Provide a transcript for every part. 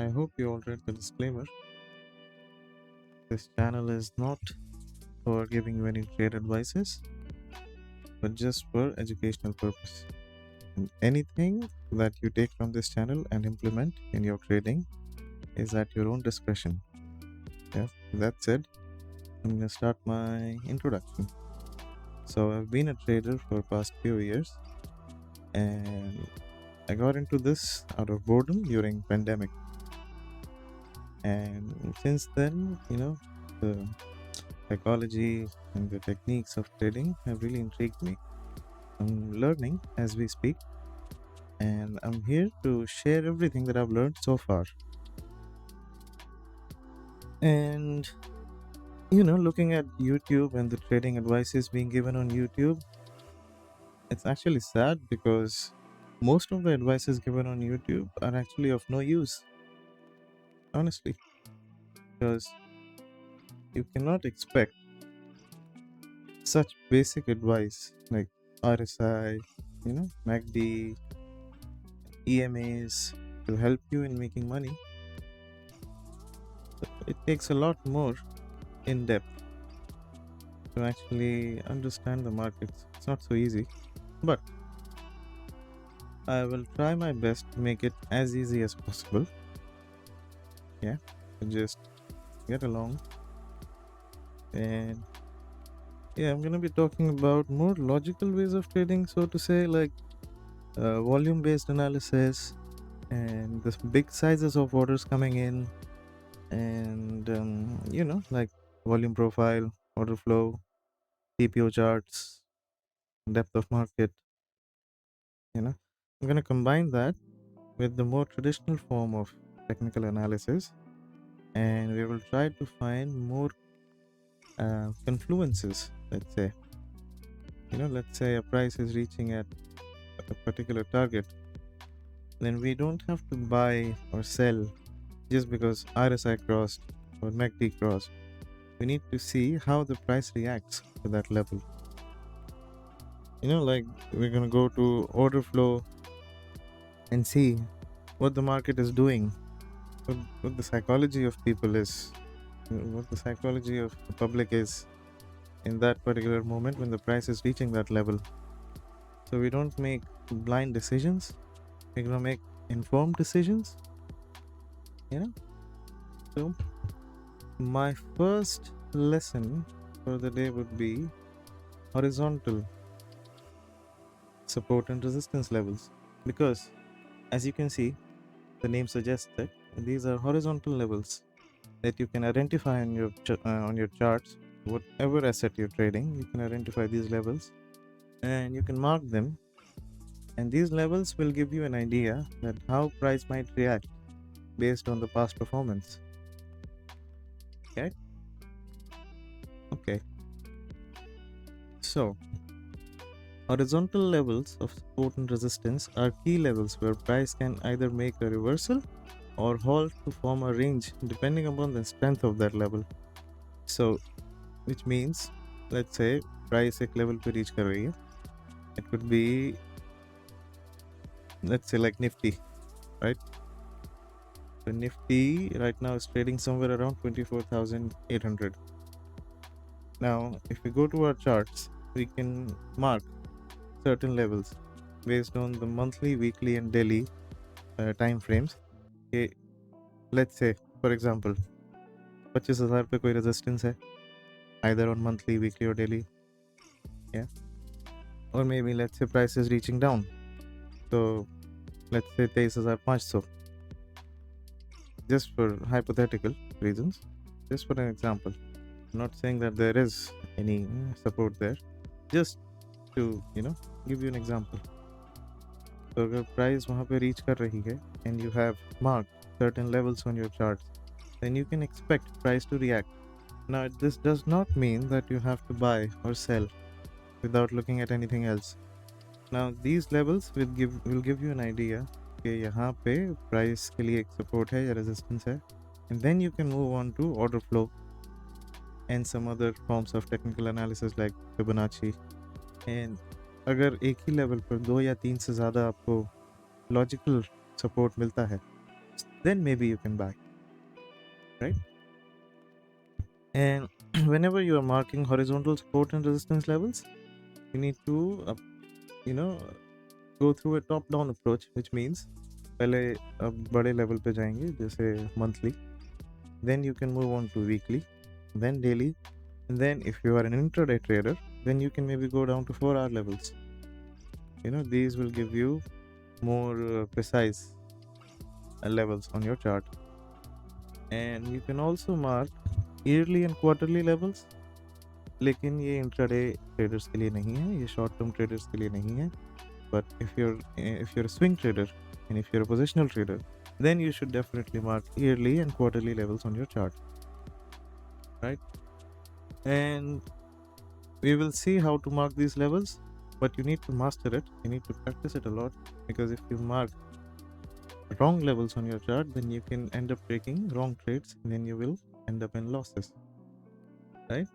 I hope you all read the disclaimer. This channel is not for giving you any trade advices, but just for educational purpose. And anything that you take from this channel and implement in your trading is at your own discretion. Yeah, that said, I'm gonna start my introduction. So I've been a trader for past few years, and I got into this out of boredom during pandemic. And since then, the psychology and the techniques of trading have really intrigued me. I'm learning as we speak, and I'm here to share everything that I've learned so far. And looking at YouTube and the trading advices being given on YouTube, it's actually sad because most of the advices given on YouTube are actually of no use, honestly, because you cannot expect such basic advice like RSI, MACD, EMAs to help you in making money. It takes a lot more in depth to actually understand the markets. It's not so easy, but I will try my best to make it as easy as possible. Yeah, so just get along. And yeah, I'm gonna be talking about more logical ways of trading, so to say, like volume based analysis and the big sizes of orders coming in, and like volume profile, order flow, TPO charts, depth of market. I'm going to combine that with the more traditional form of technical analysis, and we will try to find more confluences. Let's say a price is reaching at a particular target, then we don't have to buy or sell just because RSI crossed or MACD crossed. We need to see how the price reacts to that level. Like we're going to go to order flow and see what the market is doing, what the psychology of people is, what the psychology of the public is in that particular moment when the price is reaching that level. So we don't make blind decisions, we're gonna make informed decisions. you know so my first lesson for the day would be horizontal support and resistance levels, because as you can see, the name suggests that these are horizontal levels that you can identify on your charts. Whatever asset you're trading, you can identify these levels and you can mark them, and these levels will give you an idea that how price might react based on the past performance. Okay okay so horizontal levels of support and resistance are key levels where price can either make a reversal or halt to form a range depending upon the strength of that level. So which means, let's say price एक level पे reach कर रही है, it could be, let's say, like Nifty, right? So Nifty right now is trading somewhere around 24,800. Now if we go to our charts, we can mark certain levels based on the monthly, weekly and daily time frames. Okay, let's say for example 25,000 पे कोई resistance है, either on monthly, weekly or daily. Yeah, or maybe let's say price is reaching down, so let's say 23,500, just for hypothetical reasons, just for an example. I'm not saying that there is any support there, just to give you an example. So अगर price वहाँ पे reach कर रही है and you have marked certain levels on your charts, then you can expect price to react. Now this does not mean that you have to buy or sell without looking at anything else. Now these levels will give you an idea कि यहाँ पे price के लिए एक support है या resistance है, and then you can move on to order flow and some other forms of technical analysis like Fibonacci. And अगर एक ही लेवल पर 2 या 3 से ज़्यादा आपको लॉजिकल सपोर्ट मिलता है, then maybe you can buy, right? And whenever you are marking horizontal support and resistance levels, you need to you know go through a top down approach, which means पहले अब बड़े level पे जाएंगे जैसे monthly, then you can move on to weekly, then daily, and then if you are an intraday trader, then you can maybe go down to 4 hour levels. These will give you more precise levels on your chart. And you can also mark yearly and quarterly levels, लेकिन ये intraday traders के लिए नहीं है, ये short term traders के लिए नहीं है. But if you're a swing trader and if you're a positional trader, then you should definitely mark yearly and quarterly levels on your chart, right? And we will see how to mark these levels, but you need to master it. You need to practice it a lot, because if you mark wrong levels on your chart, then you can end up taking wrong trades, and then you will end up in losses, right?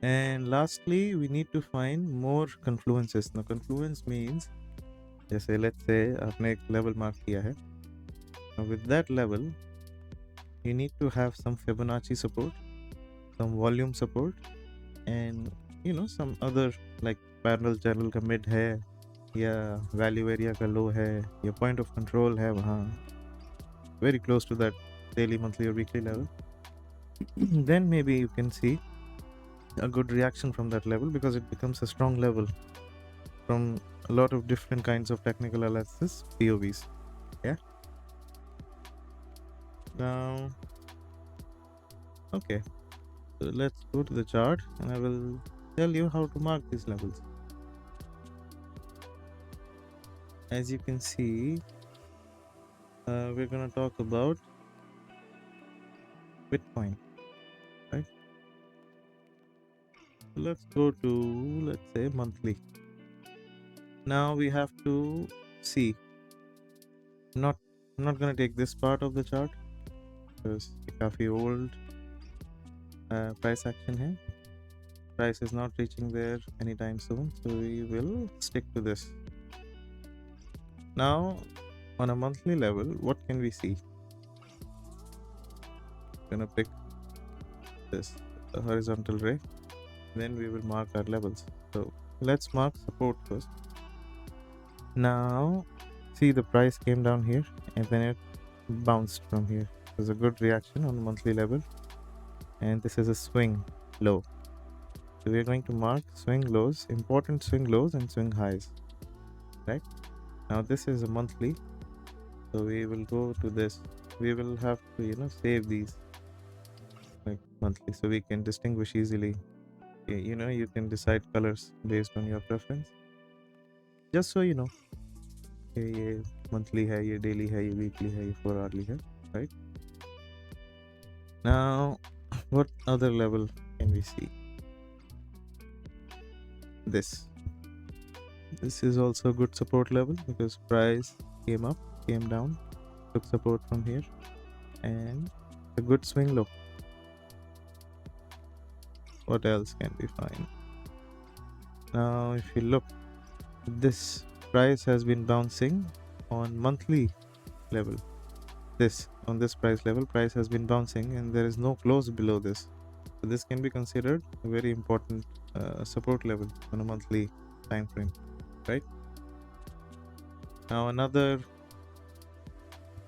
And lastly, we need to find more confluences. Now, confluence means, जैसे let's say आपने एक level mark किया है. Now, with that level, you need to have some Fibonacci support, some volume support, and some other like parallel channel का mid है, या value area का low है, या point of control है वहाँ, very close to that daily, monthly or weekly level. Then maybe you can see a good reaction from that level, because it becomes a strong level from a lot of different kinds of technical analysis POVs. Yeah. Now, okay, so let's go to the chart and I will tell you how to mark these levels. As you can see, we're gonna talk about Bitcoin, right? So let's go to, let's say, monthly. Now we have to see. I'm not gonna take this part of the chart because it's काफी old price action है. Price is not reaching there anytime soon, so we will stick to this. Now, on a monthly level, what can we see? Gonna pick this horizontal ray, then we will mark our levels. So let's mark support first. Now, see, the price came down here and then it bounced from here. There's a good reaction on the monthly level, and this is a swing low. So we are going to mark swing lows, important swing lows and swing highs, right? Now this is a monthly, so we will go to this. We will have to save these like monthly, so we can distinguish easily. You can decide colors based on your preference, just so you know ये monthly है, ये daily है, ये weekly है, ये 4 hourly है, right? Now, what other level can we see? This is also a good support level, because price came up, came down, took support from here, and a good swing low. What else can we find? Now, if you look, this price has been bouncing on monthly level. On this price level, price has been bouncing and there is no close below this. So this can be considered a very important support level on a monthly time frame, right? Now, another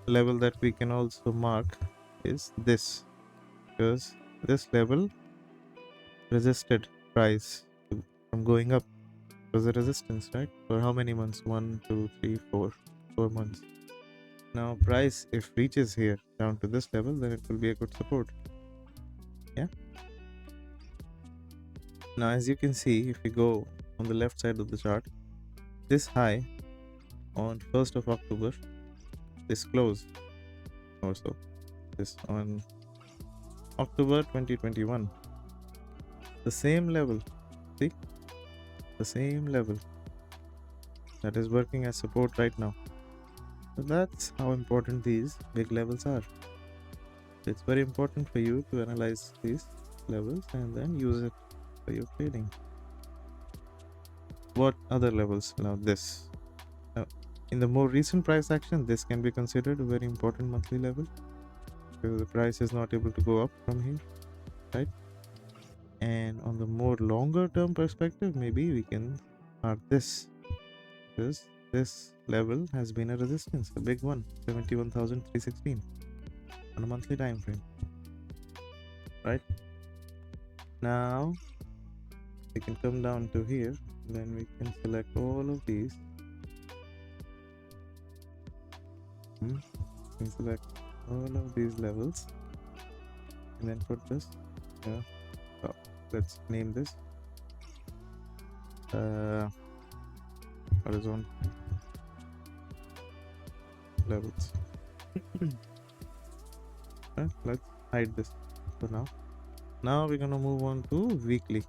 level that we can also mark is this, because this level resisted price from going up. It was a resistance, right? For how many months? 1, 2, 3, 4 months. Now price, if reaches here down to this level, then it will be a good support. Yeah. Now, as you can see, if we go on the left side of the chart, this high on 1st of October, this close also, this on October 2021, the same level, see, the same level that is working as support right now. So that's how important these big levels are. It's very important for you to analyze these levels and then use it for your trading. What other levels? Now this. In the more recent price action, this can be considered a very important monthly level because the price is not able to go up from here, right? And on the more longer term perspective, maybe we can mark this because this level has been a resistance, a big one, 71,316 on a monthly time frame, right? Now we can come down to here, then we can select all of these. We can select all of these levels and then put this here. Oh, let's name this horizontal levels. Let's hide this for now. Now we're gonna move on to weekly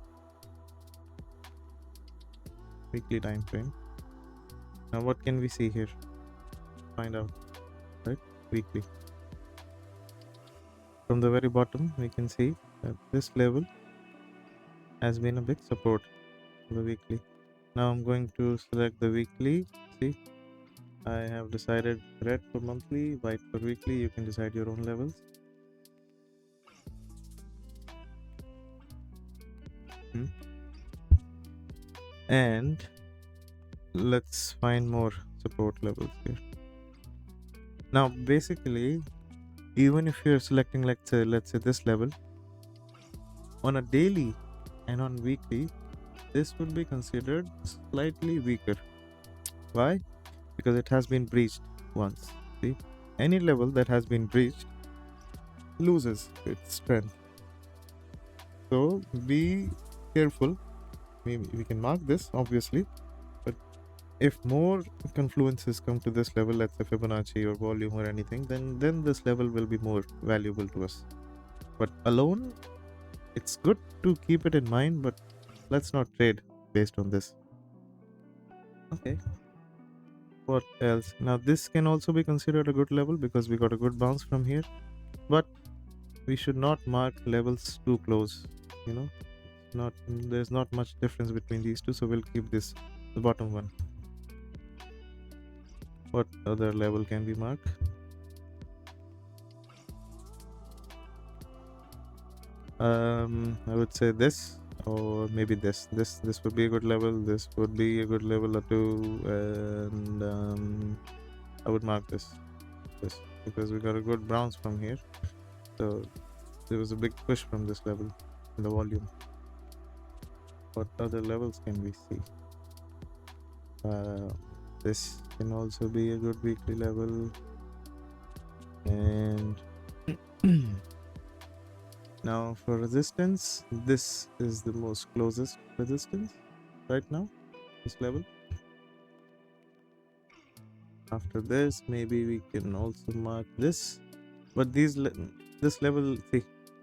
time frame. Now what can we see here? Find out, right? Weekly. From the very bottom, we can see that this level has been a big support for the weekly. Now I'm going to select the weekly. See, I have decided red for monthly, white for weekly. You can decide your own levels. And let's find more support levels here. Now basically, even if you're selecting let's say this level on a daily and on weekly, this would be considered slightly weaker. Why? Because it has been breached once. See, any level that has been breached loses its strength. So be careful. Maybe we can mark this obviously, but if more confluences come to this level, let's say Fibonacci or volume or anything, then this level will be more valuable to us. But alone, it's good to keep it in mind, but let's not trade based on this. Okay. What else? Now this can also be considered a good level because we got a good bounce from here, but we should not mark levels too close. You know, there's not much difference between these two, so we'll keep this the bottom one. What other level can we mark? I would say this, or maybe this. This would be a good level. This would be a good level or two, and I would mark this because we got a good bounce from here. So there was a big push from this level in the volume. What other levels can we see? This can also be a good weekly level, and now for resistance, this is the most closest resistance right now, this level. After this, maybe we can also mark this, but this level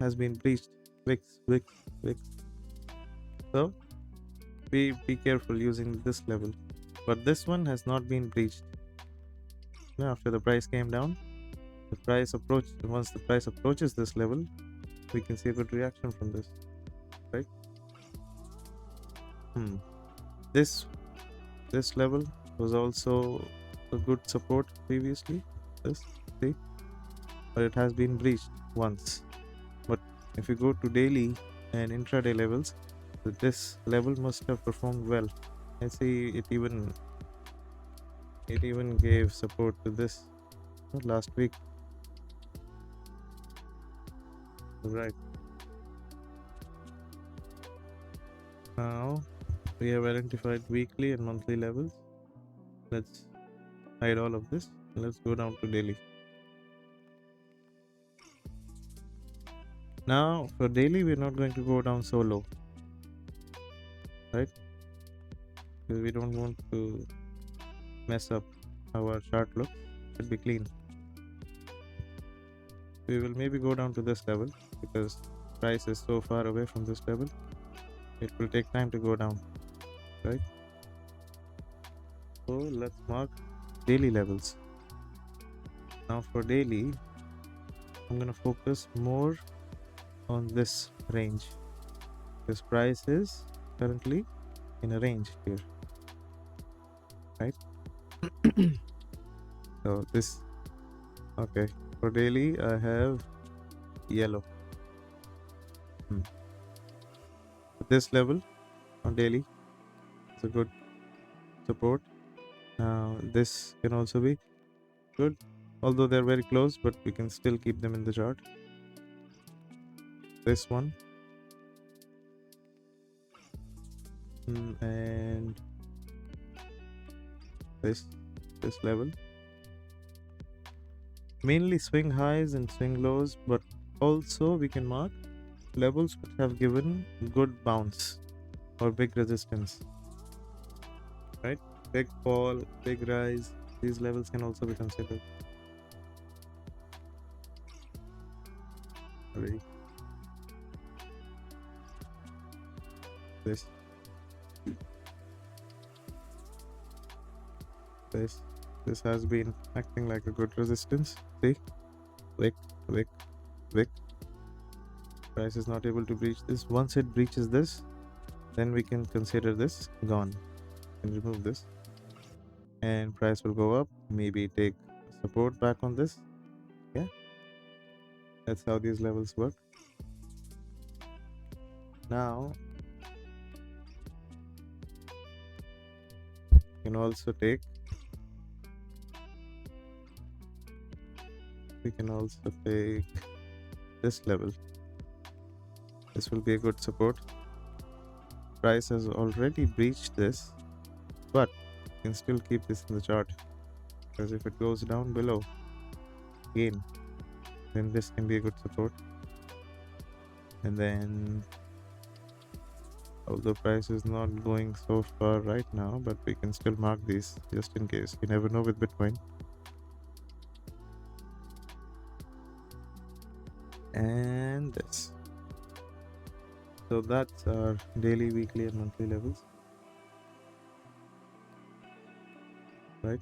has been breached. Wicks. So be careful using this level, but this one has not been breached. Now, after the price came down, once the price approaches this level, we can see a good reaction from this, right? This level was also a good support previously, this, see, but it has been breached once. But if you go to daily and intraday levels, this level must have performed well. I see it even gave support to this last week, right? Now we have identified weekly and monthly levels. Let's hide all of this. Let's go down to daily. Now for daily, we're not going to go down so low, right? Because we don't want to mess up how our chart looks. It should be clean. We will maybe go down to this level because price is so far away from this level. It will take time to go down, right? So let's mark daily levels. Now for daily, I'm gonna focus more on this range. This price is currently in a range here, right? So this, okay, for daily I have yellow. Hmm. This level on daily is a good support. This can also be good, although they're very close, but we can still keep them in the chart. This one, and this level. Mainly swing highs and swing lows, but also we can mark levels which have given good bounce or big resistance, right? Big fall, big rise. These levels can also be considered. Right. This, this, this has been acting like a good resistance. See, wick, wick, wick. Price is not able to breach this. Once it breaches this, then we can consider this gone and remove this, and price will go up. Maybe take support back on this. Yeah, that's how these levels work. Now you can also take, we can also take this level. This will be a good support. Price has already breached this, but you can still keep this in the chart, because if it goes down below again, then this can be a good support. And then, although price is not going so far right now, but we can still mark these just in case. You never know with Bitcoin. And this. So that's our daily, weekly, and monthly levels, right?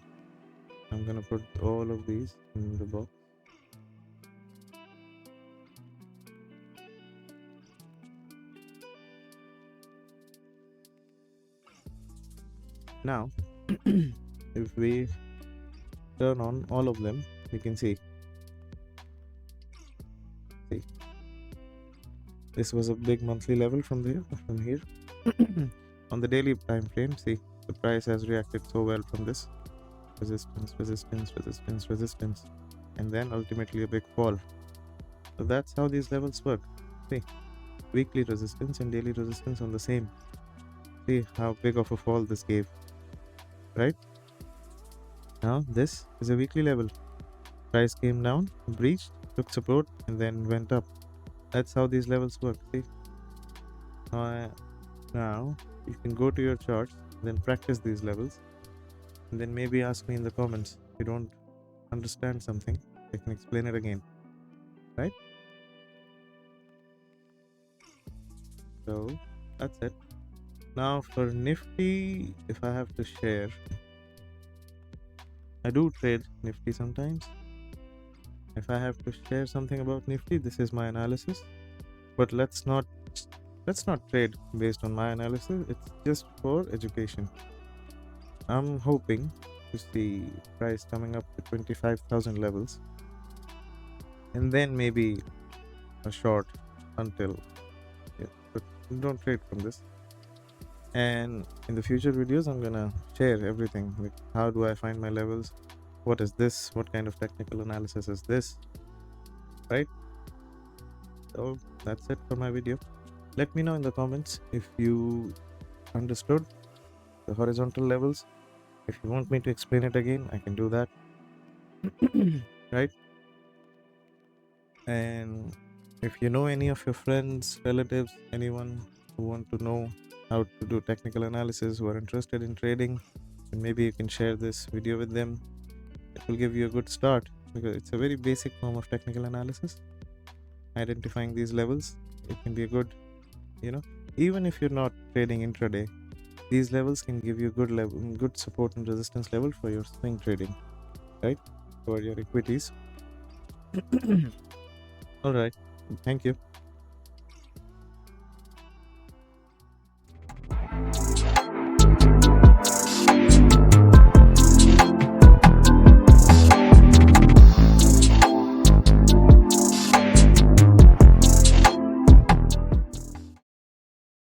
I'm gonna put all of these in the box. Now, if we turn on all of them, we can see this was a big monthly level from here. On the daily time frame, see, the price has reacted so well from this resistance, resistance, resistance, resistance, and then ultimately a big fall. So that's how these levels work. See, weekly resistance and daily resistance on the same. See how big of a fall this gave, right? Now this is a weekly level. Price came down, breached, took support, and then went up. That's how these levels work. See, now you can go to your charts, then practice these levels, and then maybe ask me in the comments if you don't understand something. I can explain it again, right? So that's it. Now for Nifty, if I have to share, I do trade Nifty sometimes. If I have to share something about Nifty, this is my analysis. But let's not trade based on my analysis. It's just for education. I'm hoping to see price coming up to 25,000 levels, and then maybe a short until, yeah, but don't trade from this. And in the future videos, I'm gonna share everything, like how do I find my levels, what is this, what kind of technical analysis is this, right? So that's it for my video. Let me know in the comments if you understood the horizontal levels. If you want me to explain it again, I can do that. Right? And if you know any of your friends, relatives, anyone who want to know how to do technical analysis, who are interested in trading, then maybe you can share this video with them. It will give you a good start, because it's a very basic form of technical analysis. Identifying these levels, it can be a good, even if you're not trading intraday, these levels can give you good support and resistance level for your swing trading, right? For your equities. All right. Thank you.